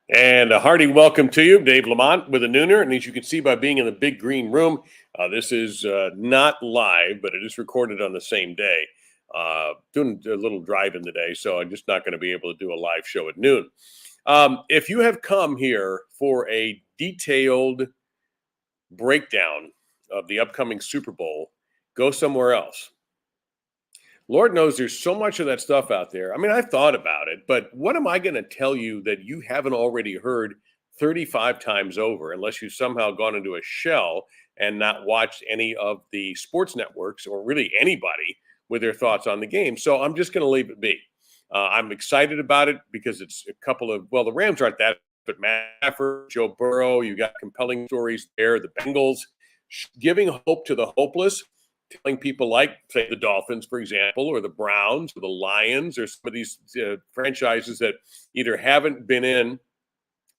And a hearty welcome to you, Dave LaMont with a nooner. And as you can see by being in the big green room, this is not live, but it is recorded on the same day. Doing a little drive in today, so I'm just not going to be able to do a live show at noon. If you have come here for a detailed breakdown of the upcoming Super Bowl, go somewhere else. Lord knows there's so much of that stuff out there. I mean, I've thought about it, but what am I going to tell you that you haven't already heard 35 times over, unless you've somehow gone into a shell and not watched any of the sports networks or really anybody with their thoughts on the game? So I'm just going to leave it be. I'm excited about it because it's a couple of, well, the Rams aren't that, but Matt Stafford, Joe Burrow, you got compelling stories there. The Bengals giving hope to the hopeless, telling people like, say, the Dolphins, for example, or the Browns, or the Lions, or some of these franchises that either haven't been in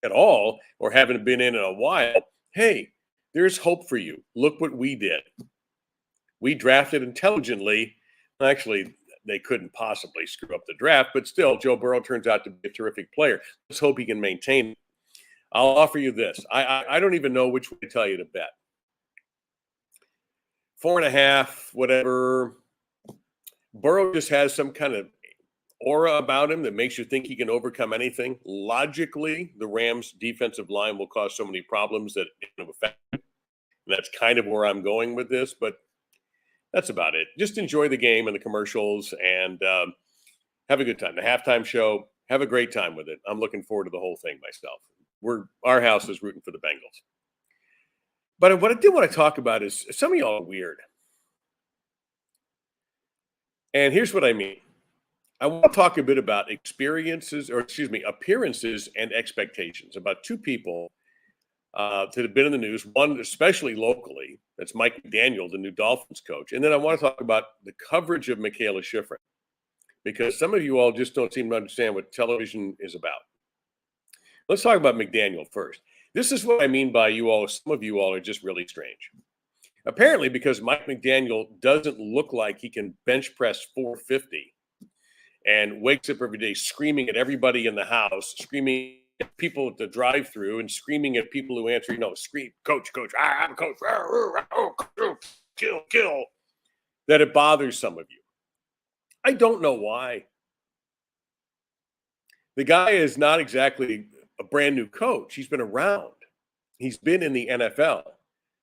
at all or haven't been in a while. Hey, there's hope for you. Look what we did. We drafted intelligently. Actually, they couldn't possibly screw up the draft, but still, Joe Burrow turns out to be a terrific player. Let's hope he can maintain it. I'll offer you this. I don't even know which way to tell you to bet. 4.5, whatever. Burrow just has some kind of aura about him that makes you think he can overcome anything. Logically, the Rams' defensive line will cause so many problems that it will affect him. And that's kind of where I'm going with this, but that's about it. Just enjoy the game and the commercials and have a good time. The halftime show, have a great time with it. I'm looking forward to the whole thing myself. Our house is rooting for the Bengals. But what I did want to talk about is some of y'all are weird. And here's what I mean. I want to talk a bit about appearances and expectations about two people that have been in the news, one especially locally, that's Mike McDaniel, the new Dolphins coach. And then I want to talk about the coverage of Mikaela Shiffrin, because some of you all just don't seem to understand what television is about. Let's talk about McDaniel first. This is what I mean by you all. Some of you all are just really strange. Apparently, because Mike McDaniel doesn't look like he can bench press 450 and wakes up every day screaming at everybody in the house, screaming at people at the drive-through and screaming at people who answer, scream, coach, I'm a coach, kill, that it bothers some of you. I don't know why. The guy is not exactly a brand new coach. He's been around. He's been in the NFL.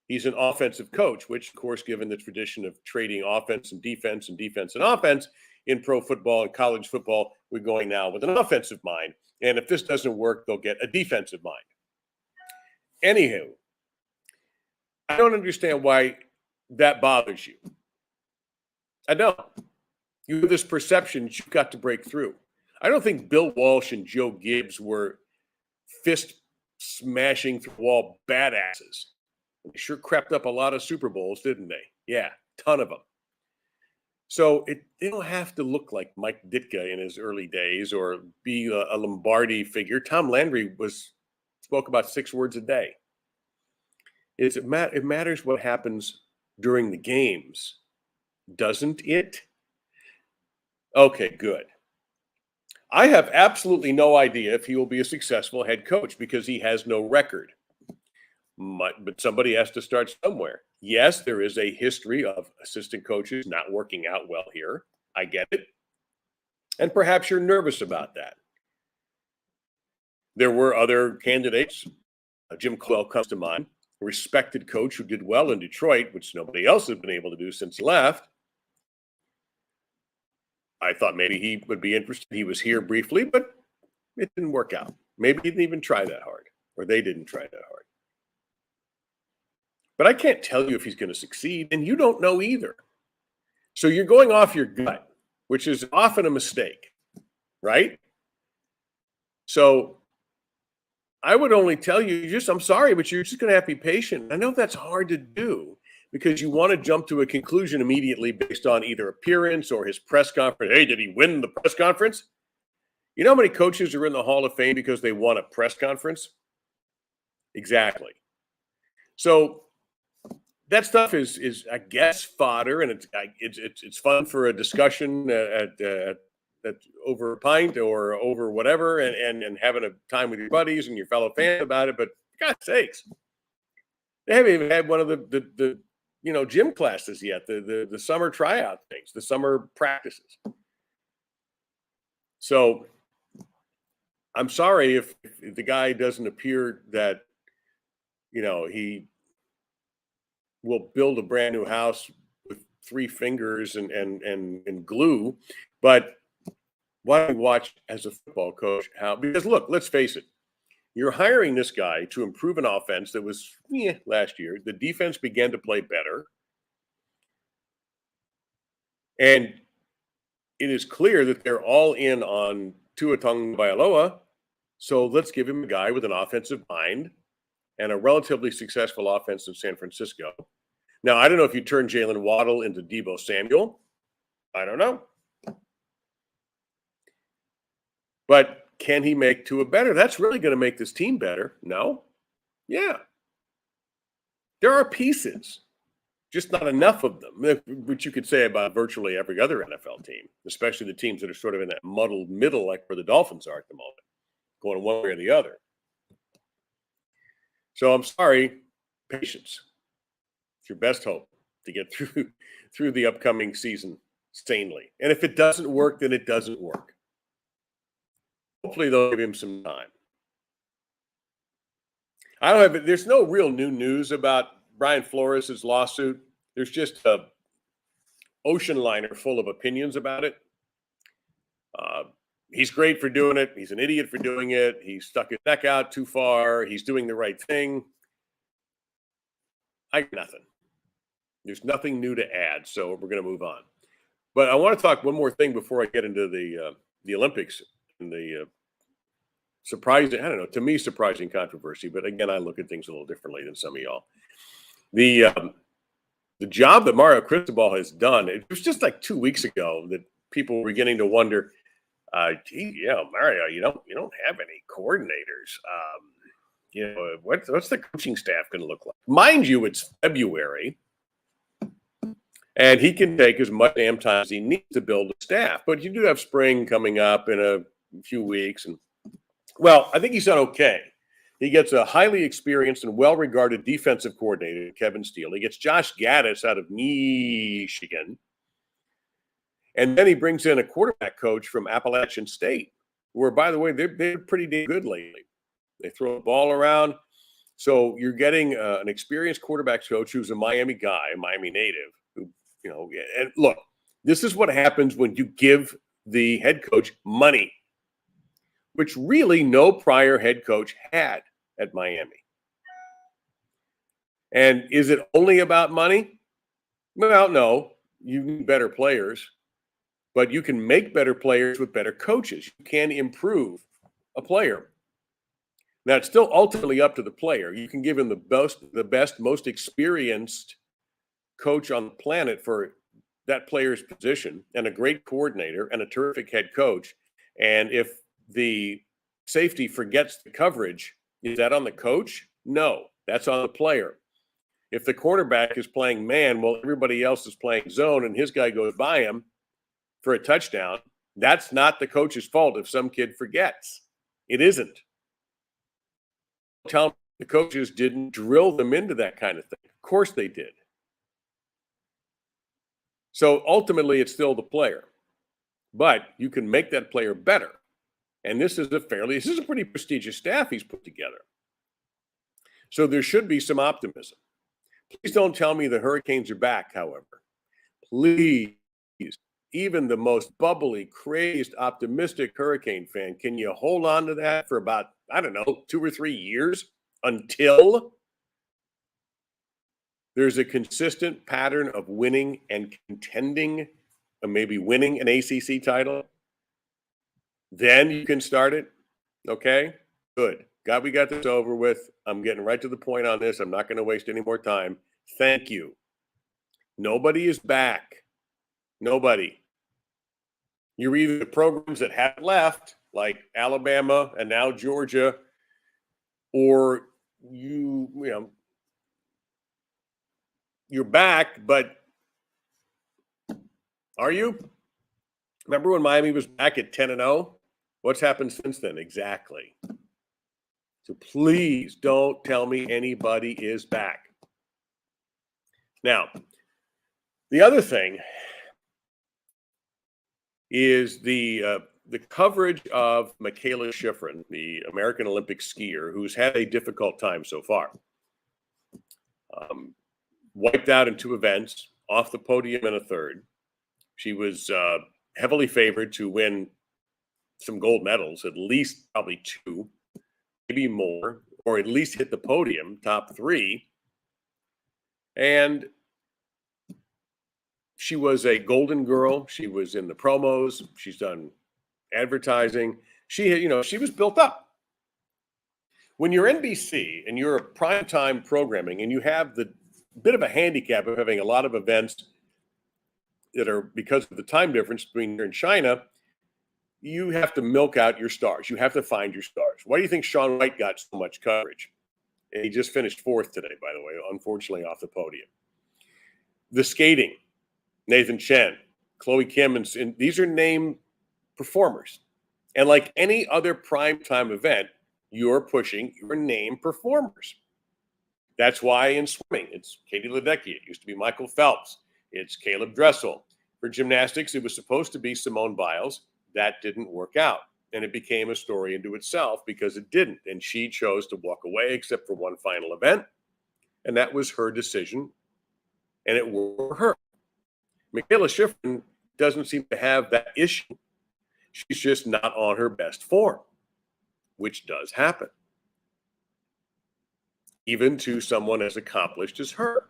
He's an offensive coach, which, of course, given the tradition of trading offense and defense and offense in pro football and college football, we're going now with an offensive mind. And if this doesn't work, they'll get a defensive mind. Anywho, I don't understand why that bothers you. I don't. You have this perception that you've got to break through. I don't think Bill Walsh and Joe Gibbs were fist smashing through wall badasses. They sure crept up a lot of Super Bowls, didn't they? Yeah, ton of them. So they don't have to look like Mike Ditka in his early days or be a Lombardi figure. Tom Landry spoke about 6 words a day. It matters what happens during the games, doesn't it? Okay, good. I have absolutely no idea if he will be a successful head coach because he has no record. But somebody has to start somewhere. Yes, there is a history of assistant coaches not working out well here. I get it. And perhaps you're nervous about that. There were other candidates. Jim Caldwell comes to mind, a respected coach who did well in Detroit, which nobody else has been able to do since he left. I thought maybe he would be interested. He was here briefly, but it didn't work out. Maybe he didn't even try that hard, or they didn't try that hard. But I can't tell you if he's going to succeed, and you don't know either. So you're going off your gut, which is often a mistake, right? So I would only tell you, I'm sorry, but you're just going to have to be patient. I know that's hard to do because you want to jump to a conclusion immediately based on either appearance or his press conference. Hey, did he win the press conference? You know how many coaches are in the Hall of Fame because they won a press conference? Exactly. So that stuff is I guess fodder, and it's fun for a discussion at that's over a pint or over whatever, and having a time with your buddies and your fellow fans about it. But for God's sakes, they haven't even had one of the gym classes yet. The summer tryout things, the summer practices. So I'm sorry if the guy doesn't appear that he will build a brand new house with 3 fingers and glue, but why don't we watch as a football coach how? Because look, let's face it, you're hiring this guy to improve an offense that was last year. The defense began to play better, and it is clear that they're all in on Tua Tagovailoa. So let's give him a guy with an offensive mind and a relatively successful offense in San Francisco. Now, I don't know if you turn Jalen Waddle into Deebo Samuel. I don't know. But can he make Tua better? That's really going to make this team better. No? Yeah. There are pieces, just not enough of them, which you could say about virtually every other NFL team, especially the teams that are sort of in that muddled middle like where the Dolphins are at the moment, going one way or the other. So I'm sorry, patience. It's your best hope to get through the upcoming season sanely. And if it doesn't work, then it doesn't work. Hopefully they'll give him some time. There's no real new news about Brian Flores' lawsuit. There's just a ocean liner full of opinions about it. He's great for doing it. He's an idiot for doing it. He stuck his neck out too far. He's doing the right thing. Nothing. There's nothing new to add, so we're going to move on. But I want to talk one more thing before I get into the Olympics and the surprising, I don't know, to me, surprising controversy. But again, I look at things a little differently than some of y'all. The job that Mario Cristobal has done, it was just like 2 weeks ago that people were beginning to wonder, Mario, you don't have any coordinators. What's the coaching staff going to look like? Mind you, it's February, and he can take as much damn time as he needs to build a staff. But you do have spring coming up in a few weeks, and I think he's done okay. He gets a highly experienced and well-regarded defensive coordinator, Kevin Steele. He gets Josh Gaddis out of Michigan. And then he brings in a quarterback coach from Appalachian State, where, by the way, they're pretty damn good lately. They throw the ball around. So you're getting an experienced quarterback coach who's a Miami guy, a Miami native. And look, this is what happens when you give the head coach money, which really no prior head coach had at Miami. And is it only about money? Well, no. You need better players, but you can make better players with better coaches. You can improve a player. Now, it's still ultimately up to the player. You can give him the best, most experienced coach on the planet for that player's position and a great coordinator and a terrific head coach. And if the safety forgets the coverage, is that on the coach? No, that's on the player. If the quarterback is playing man while everybody else is playing zone and his guy goes by him for a touchdown, that's not the coach's fault if some kid forgets. It isn't. Tell me the coaches didn't drill them into that kind of thing. Of course they did. So ultimately, it's still the player. But you can make that player better. And this is a pretty prestigious staff he's put together. So there should be some optimism. Please don't tell me the Hurricanes are back, however. Please, even the most bubbly, crazed, optimistic Hurricane fan, can you hold on to that for about, 2 or 3 years until there's a consistent pattern of winning and contending and maybe winning an ACC title? Then you can start it. Okay? Good. We got this over with. I'm getting right to the point on this. I'm not going to waste any more time. Thank you. Nobody is back. Nobody. You're either the programs that have left, like Alabama and now Georgia, or you're back, but are you? Remember when Miami was back at 10-0? What's happened since then? Exactly. So please don't tell me anybody is back. Now, the other thing is the coverage of Mikaela Shiffrin, the American Olympic skier, who's had a difficult time so far. Wiped out in 2 events, off the podium in a third. She was heavily favored to win some gold medals, at least probably 2, maybe more, or at least hit the podium, top 3. And she was a golden girl. She was in the promos. She's done advertising. She was built up. When you're NBC and you're a primetime programming and you have the bit of a handicap of having a lot of events that are, because of the time difference between here and China, you have to milk out your stars. You have to find your stars. Why do you think Shaun White got so much coverage? And he just finished 4th today, by the way, unfortunately off the podium. The skating, Nathan Chen, Chloe Kim, and these are named performers. And like any other primetime event, you're pushing your name performers. That's why in swimming, it's Katie Ledecky. It used to be Michael Phelps. It's Caleb Dressel. For gymnastics, it was supposed to be Simone Biles. That didn't work out. And it became a story into itself because it didn't. And she chose to walk away except for one final event. And that was her decision. And it worked for her. Mikaela Shiffrin doesn't seem to have that issue. She's just not on her best form, which does happen, even to someone as accomplished as her.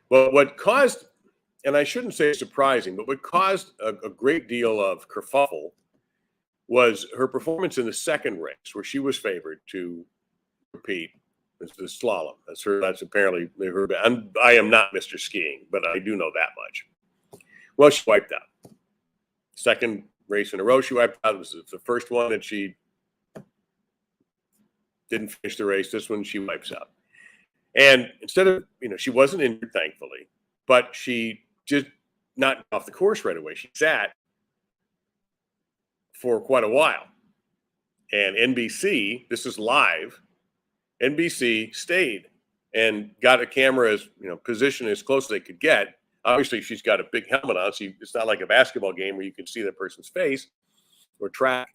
But what caused, and I shouldn't say surprising, but what caused a great deal of kerfuffle was her performance in the second race, where she was favored to repeat the slalom. That's apparently her. I am not Mr. Skiing, but I do know that much. Well, she wiped out. Second race in a row she wiped out. It was the first one that she didn't finish the race. This one she wipes out. And instead of, she wasn't injured, thankfully, but she just not off the course right away. She sat for quite a while. And NBC, this is live, NBC stayed and got a camera as, position as close as they could get. Obviously, she's got a big helmet on, so it's not like a basketball game where you can see that person's face or track.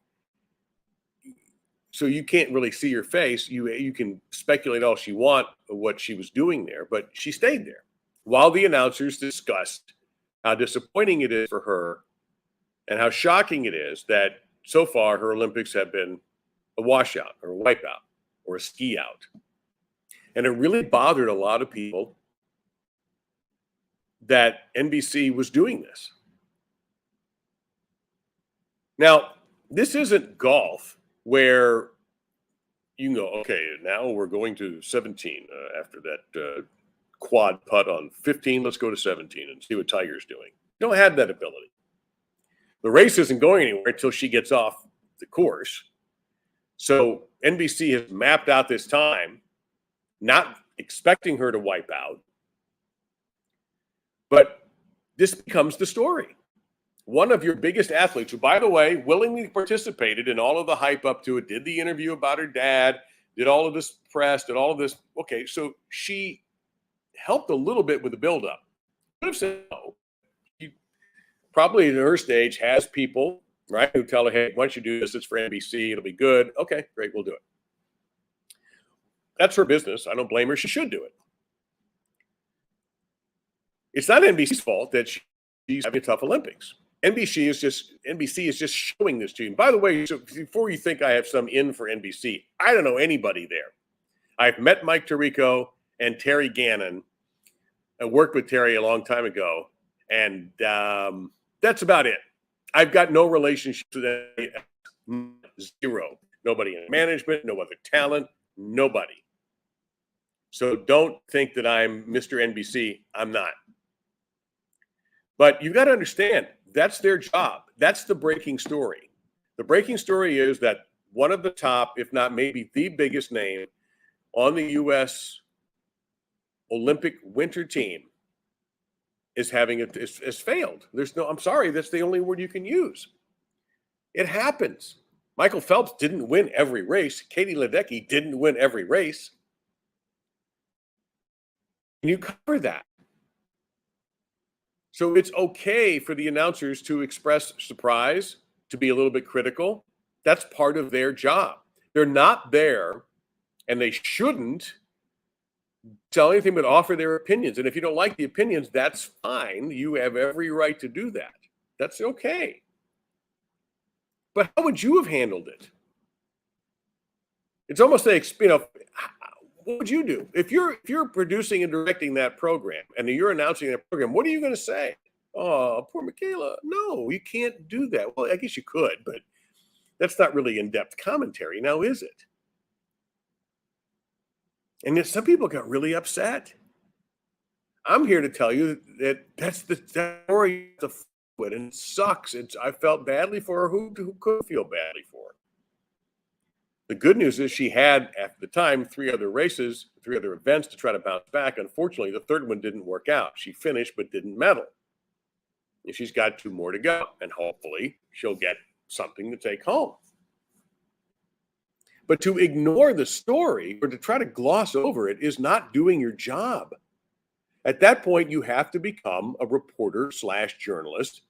So you can't really see her face. You can speculate all she want of what she was doing there, but she stayed there while the announcers discussed how disappointing it is for her and how shocking it is that so far her Olympics have been a washout or a wipeout or a ski out. And it really bothered a lot of people that NBC was doing this. Now, this isn't golf where you can go, okay, now we're going to 17 after that quad putt on 15. Let's go to 17 and see what Tiger's doing. You don't have that ability. The race isn't going anywhere until she gets off the course. So NBC has mapped out this time, not expecting her to wipe out. But this becomes the story. One of your biggest athletes, who, by the way, willingly participated in all of the hype up to it, did the interview about her dad, did all of this press, did all of this. Okay, so she helped a little bit with the buildup. Could have said no. She probably at her stage has people, right, who tell her, hey, once you do this, it's for NBC, it'll be good. Okay, great, we'll do it. That's her business. I don't blame her. She should do it. It's not NBC's fault that she's having a tough Olympics. NBC is just showing this to you. And by the way, so before you think I have some in for NBC, I don't know anybody there. I've met Mike Tirico and Terry Gannon. I worked with Terry a long time ago, and that's about it. I've got no relationship with them. Zero. Nobody in management, no other talent, nobody. So don't think that I'm Mr. NBC. I'm not. But you got to understand, that's their job. That's the breaking story. The breaking story is that one of the top, if not maybe the biggest name on the U.S. Olympic winter team is failed. I'm sorry, that's the only word you can use. It happens. Michael Phelps didn't win every race. Katie Ledecky didn't win every race. And you cover that. So it's okay for the announcers to express surprise, to be a little bit critical. That's part of their job. They're not there, and they shouldn't tell anything but offer their opinions. And if you don't like the opinions, that's fine. You have every right to do that. That's okay. But how would you have handled it? It's almost like, what would you do if you're producing and directing that program and you're announcing that program? What are you going to say? Oh, poor Mikaela. No, you can't do that. Well, I guess you could, but that's not really in-depth commentary now, is it? And yet some people got really upset. I'm here to tell you that that's the story of it, and it sucks. I felt badly for her. Who could feel badly for her? The good news is she had, at the time, 3 other events to try to bounce back. Unfortunately, the third one didn't work out. She finished but didn't medal. And she's got 2 more to go, and hopefully she'll get something to take home. But to ignore the story or to try to gloss over it is not doing your job. At that point, you have to become a reporter/journalist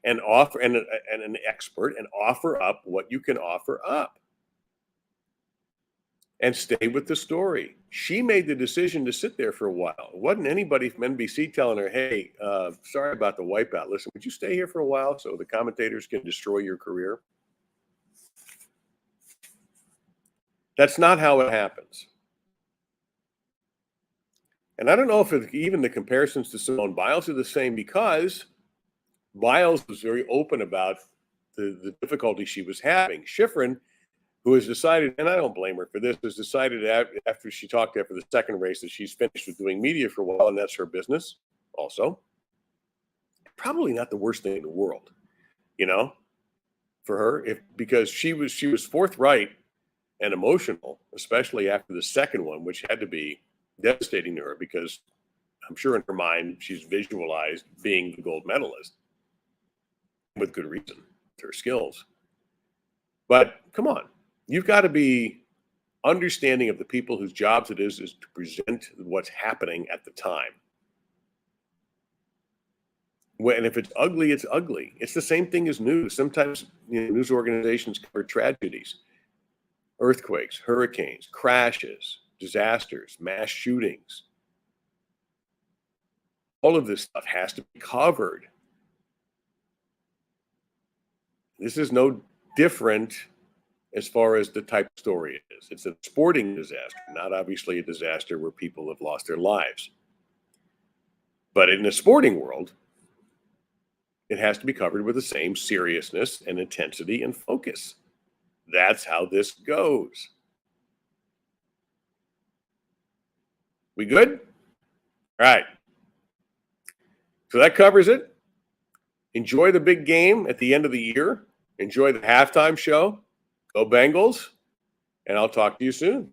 and an expert and offer up what you can offer up. And stay with the story. She made the decision to sit there for a while. It wasn't anybody from NBC telling her, hey, sorry about the wipeout. Listen, would you stay here for a while so the commentators can destroy your career? That's not how it happens. And I don't know if even the comparisons to Simone Biles are the same, because Biles was very open about the difficulty she was having. Shiffrin, who has decided, and I don't blame her for this, has decided after she talked after the second race that she's finished with doing media for a while, and that's her business also. Probably not the worst thing in the world, for her, because she was forthright and emotional, especially after the second one, which had to be devastating to her, because I'm sure in her mind she's visualized being the gold medalist, with good reason, her skills. But come on, you've got to be understanding of the people whose jobs it is to present what's happening at the time. And if it's ugly, it's ugly. It's the same thing as news. Sometimes news organizations cover tragedies, earthquakes, hurricanes, crashes, disasters, mass shootings. All of this stuff has to be covered. This is no different as far as the type of story it is. It's a sporting disaster, not obviously a disaster where people have lost their lives. But in the sporting world, it has to be covered with the same seriousness and intensity and focus. That's how this goes. We good? All right. So that covers it. Enjoy the big game at the end of the year. Enjoy the halftime show. Go Bengals. And I'll talk to you soon.